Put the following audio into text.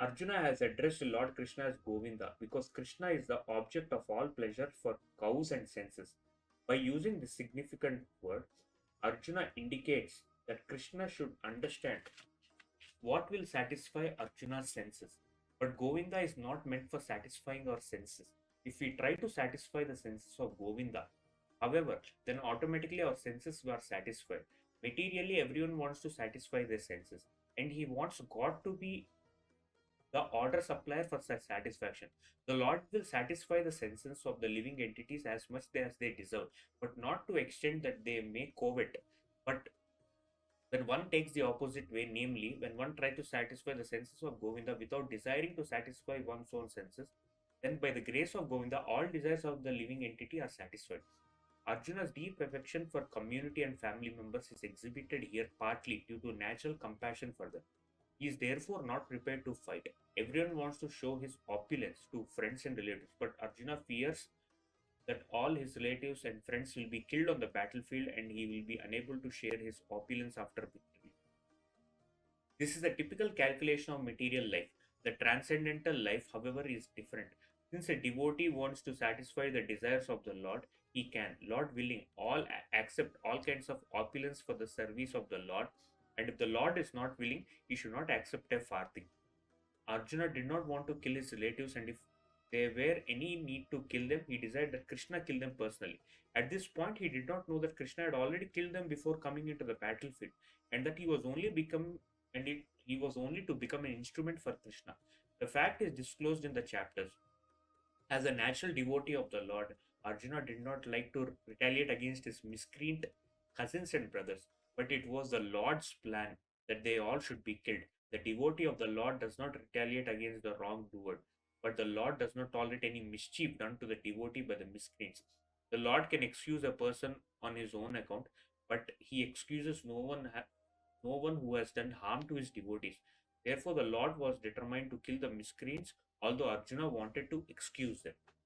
Arjuna has addressed Lord Krishna as Govinda because Krishna is the object of all pleasure for cows and senses. By using this significant word, Arjuna indicates that Krishna should understand what will satisfy Arjuna's senses. But Govinda is not meant for satisfying our senses. If we try to satisfy the senses of Govinda, however, then automatically our senses are satisfied. Materially, everyone wants to satisfy their senses, and he wants God to be the order supplier for such satisfaction. The Lord will satisfy the senses of the living entities as much as they deserve, but not to extent that they may covet. But when one takes the opposite way, namely, when one tries to satisfy the senses of Govinda without desiring to satisfy one's own senses, then by the grace of Govinda, all desires of the living entity are satisfied. Arjuna's deep affection for community and family members is exhibited here partly due to natural compassion for them. He is therefore not prepared to fight. Everyone wants to show his opulence to friends and relatives, but Arjuna fears that all his relatives and friends will be killed on the battlefield and he will be unable to share his opulence after victory. This is a typical calculation of material life. The transcendental life, however, is different. Since a devotee wants to satisfy the desires of the Lord, he can, Lord willing, accept all kinds of opulence for the service of the Lord. And if the Lord is not willing, he should not accept a farthing. Arjuna did not want to kill his relatives, and if there were any need to kill them, he desired that Krishna kill them personally. At this point, he did not know that Krishna had already killed them before coming into the battlefield, and that he was only to become an instrument for Krishna. The fact is disclosed in the chapters. As a natural devotee of the Lord, Arjuna did not like to retaliate against his miscreant cousins and brothers, but it was the Lord's plan that they all should be killed. The devotee of the Lord does not retaliate against the wrongdoer, but the Lord does not tolerate any mischief done to the devotee by the miscreants. The Lord can excuse a person on his own account, but he excuses no one who has done harm to his devotees. Therefore, the Lord was determined to kill the miscreants, although Arjuna wanted to excuse them.